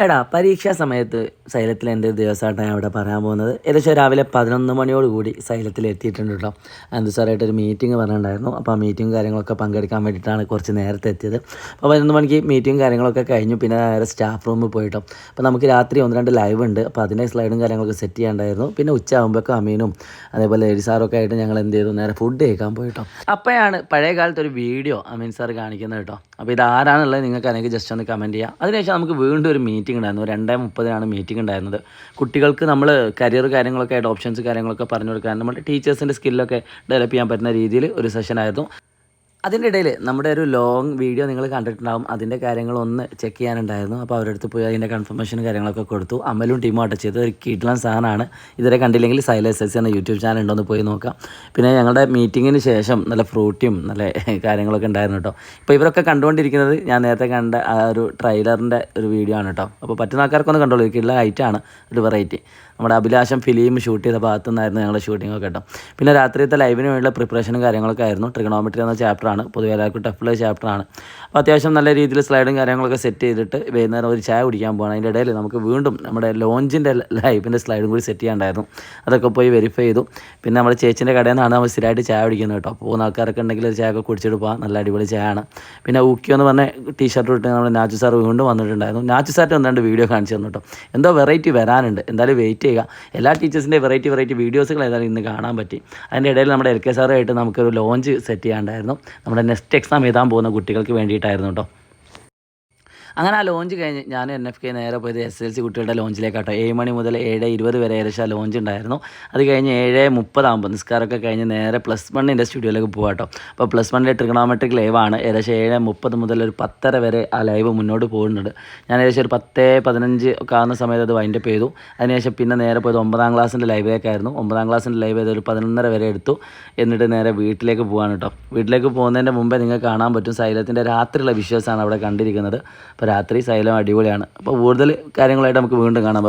എടാ പരീക്ഷാ സമയത്ത് സൈലത്തിൽ എൻ്റെ ഒരു ദിവസമായിട്ടാണ് ഞാൻ ഇവിടെ പറയാൻ പോകുന്നത്. ഏകദേശം രാവിലെ 11 മണിയോടുകൂടി സൈലത്തിൽ എത്തിയിട്ടുണ്ട് കേട്ടോ. അനന്തു സാറായിട്ടൊരു മീറ്റിംഗ് പറഞ്ഞിട്ടുണ്ടായിരുന്നു. അപ്പോൾ ആ മീറ്റിംഗ് കാര്യങ്ങളൊക്കെ പങ്കെടുക്കാൻ വേണ്ടിയിട്ടാണ് കുറച്ച് നേരത്തെ എത്തിയത്. അപ്പോൾ 11 മണിക്ക് മീറ്റിംഗ് കാര്യങ്ങളൊക്കെ കഴിഞ്ഞു. പിന്നെ നേരെ സ്റ്റാഫ് റൂമിൽ പോയിട്ടോ. അപ്പോൾ നമുക്ക് രാത്രി 1-2 ലൈവ് ഉണ്ട്. അപ്പോൾ അതിൻ്റെ സ്ലൈഡും കാര്യങ്ങളൊക്കെ സെറ്റ് ചെയ്യാണ്ടായിരുന്നു. പിന്നെ ഉച്ച ആകുമ്പോഴൊക്കെ അമീനും അതേപോലെ എഡി സാറൊക്കെ ആയിട്ട് ഞങ്ങൾ എന്ത് ചെയ്തു, നേരെ ഫുഡ് കഴിക്കാൻ പോയിട്ടോ. അപ്പോഴാണ് പഴയ കാലത്ത് ഒരു വീഡിയോ അമീൻ സാർ കാണിക്കുന്നത് കേട്ടോ. അപ്പോൾ ഇത് ആരാണുള്ളത് നിങ്ങൾക്ക് അല്ലെങ്കിൽ ജസ്റ്റ് ഒന്ന് കമൻറ്റ് ചെയ്യാം. അതിനുശേഷം നമുക്ക് വീണ്ടും ഒരു മീറ്റിംഗ് ഉണ്ടായിരുന്നു. 2:30 മീറ്റിംഗ് ഉണ്ടായിരുന്നത്. കുട്ടികൾക്ക് നമ്മൾ കരിയർ കാര്യങ്ങളൊക്കെ ആയിട്ട് ഓപ്ഷൻസ് കാര്യങ്ങളൊക്കെ പറഞ്ഞു കൊടുക്കാൻ നമ്മുടെ ടീച്ചേഴ്സിൻ്റെ സ്കില്ലൊക്കെ ഡെവലപ്പ് ചെയ്യാൻ പറ്റുന്ന രീതിയിൽ ഒരു സെഷനായിരുന്നു. അതിൻ്റെ ഇടയിൽ നമ്മുടെ ഒരു ലോങ് വീഡിയോ നിങ്ങൾ കണ്ടിട്ടുണ്ടാകും. അതിൻ്റെ കാര്യങ്ങളൊന്ന് ചെക്ക് ചെയ്യാനുണ്ടായിരുന്നു. അപ്പോൾ അവരുടെ അടുത്ത് പോയി അതിൻ്റെ കൺഫർമേഷനും കാര്യങ്ങളൊക്കെ കൊടുത്തു. അമലും ടീമും ആയിട്ട് ചെയ്ത് ഒരു കിഡ്ലൻ സാധനമാണ്. ഇതുവരെ കണ്ടില്ലെങ്കിൽ സൈലൻസ് എസ് എന്ന യൂട്യൂബ് ചാനൽ ഉണ്ടോയെന്ന് പോയി നോക്കാം. പിന്നെ ഞങ്ങളുടെ മീറ്റിങ്ങിന് ശേഷം നല്ല ഫ്രൂട്ടിയും നല്ല കാര്യങ്ങളൊക്കെ ഉണ്ടായിരുന്നു കേട്ടോ. ഇപ്പോൾ ഇവരൊക്കെ കണ്ടുകൊണ്ടിരിക്കുന്നത് ഞാൻ നേരത്തെ കണ്ട ആ ഒരു ട്രെയിലറിൻ്റെ ഒരു വീഡിയോ ആണ് കേട്ടോ. അപ്പോൾ പറ്റുന്ന ആൾക്കാർക്കൊന്ന് കണ്ടോളൂ. കിഡ്ലൻ ഹൈറ്റാണ് ഒരു വെറൈറ്റി. നമ്മുടെ അഭിലാഷം ഫിലിം ഷൂട്ട് ചെയ്ത ഭാഗത്തു നിന്നായിരുന്നു ഞങ്ങളുടെ ഷൂട്ടിങ്ങൊക്കെ കേട്ടോ. പിന്നെ രാത്രിയത്തെ ലൈവിന് വേണ്ടിയുള്ള പ്രിപ്പറേഷനും കാര്യങ്ങളൊക്കെ ആയിരുന്നു. ട്രിഗണോമെട്രി എന്ന ചാപ്റ്ററാണ്, പൊതുവെ എല്ലാവർക്കും ടഫുള്ള ചാപ്റ്ററാണ്. അപ്പോൾ അത്യാവശ്യം നല്ല രീതിയിൽ സ്ലൈഡും കാര്യങ്ങളൊക്കെ സെറ്റ് ചെയ്തിട്ട് വൈകുന്നേരം ഒരു ചായ കുടിക്കാൻ പോകണം. അതിൻ്റെ ഇടയിൽ നമുക്ക് വീണ്ടും നമ്മുടെ ലോഞ്ചിൻ്റെ ലൈവിൻ്റെ സ്ലൈഡും കൂടി സെറ്റ് ചെയ്യാണ്ടായിരുന്നു. അതൊക്കെ പോയി വെരിഫൈ ചെയ്തു. പിന്നെ നമ്മുടെ ചേച്ചിൻ്റെ കടയിൽ നിന്നാണ് നമ്മൾ സ്ഥിരമായിട്ട് ചായ കുടിക്കുന്നത് കേട്ടോ. പോകുന്ന ആൾക്കാരൊക്കെ ഉണ്ടെങ്കിൽ ഒരു ചായ ഒക്കെ കുടിച്ചിട്ട് പോകാം. നല്ല അടിപൊളി ചായയാണ്. പിന്നെ ഊക്കിയോ എന്ന് പറഞ്ഞ ടീഷർട്ട് ഇട്ട് നമ്മുടെ നാച്ചു സാർ വീണ്ടും വന്നിട്ടുണ്ടായിരുന്നു. നാച്ചു സാറിൻ്റെ ഒന്നാണ്ട് വീഡിയോ കാണിച്ചു തന്നു കേട്ടോ. എന്തോ വെറൈറ്റി വരാനുണ്ട്. എന്തായാലും വെയിറ്റ് ചെയ്യുക. എല്ലാ ടീച്ചേഴ്സിൻ്റെ വെറൈറ്റി വീഡിയോസുകൾ ഏതായാലും ഇന്ന് കാണാൻ പറ്റി. അതിൻ്റെ ഇടയിൽ നമ്മുടെ LK സാറുമായിട്ട് നമുക്കൊരു ലോഞ്ച് സെറ്റ് ചെയ്യാണ്ടായിരുന്നു. നമ്മുടെ നെക്സ്റ്റ് എക്സാം എഴുതാൻ പോകുന്ന കുട്ടികൾക്ക് വേണ്ടിയിട്ടായിരുന്നു കേട്ടോ. അങ്ങനെ ആ ലോഞ്ച് കഴിഞ്ഞ് ഞാൻ NFK നേരെ പോയത് SLC കുട്ടികളുടെ ലോഞ്ചിലേക്കാട്ടോ. 7 മണി മുതൽ 7:20 വരെ ഏകദേശം ലോഞ്ച് ഉണ്ടായിരുന്നു. അത് കഴിഞ്ഞ് 7:30 ആകുമ്പോൾ നിസ്കാരമൊക്കെ കഴിഞ്ഞ് നേരെ +1 സ്റ്റുഡിയോയിലേക്ക് പോകാട്ടോ. അപ്പോൾ +1 ട്രിഗണോമെട്രിക് ലൈവാണ്. ഏകദേശം 7:30 മുതൽ ഒരു 10:30 വരെ ആ ലൈവ് മുന്നോട്ട് പോകുന്നുണ്ട്. ഞാൻ ഏകദേശം ഒരു 10:15 ഒക്കെ ആകുന്ന സമയത്ത് അത് വൈൻഡപ്പ് ചെയ്തു. അതിനുശേഷം പിന്നെ നേരെ പോയത് 9ാം ക്ലാസ്സിൻ്റെ ലൈവിലേക്കായിരുന്നു. 9ാം ക്ലാസ്സിൻ്റെ ലൈവ് ചെയ്ത് ഒരു 11:30 വരെ എടുത്തു. എന്നിട്ട് നേരെ വീട്ടിലേക്ക് പോകാൻ കേട്ടോ. വീട്ടിലേക്ക് പോകുന്നതിൻ്റെ മുമ്പേ നിങ്ങൾക്ക് കാണാൻ പറ്റും സൈലത്തിൻ്റെ രാത്രിയുള്ള വിഷ്വൽസാണ് അവിടെ കണ്ടിരിക്കുന്നത്. അപ്പോൾ രാത്രി സൈലം അടിപൊളിയാണ്. അപ്പോൾ കൂടുതൽ കാര്യങ്ങളായിട്ട് നമുക്ക് വീണ്ടും കാണാം.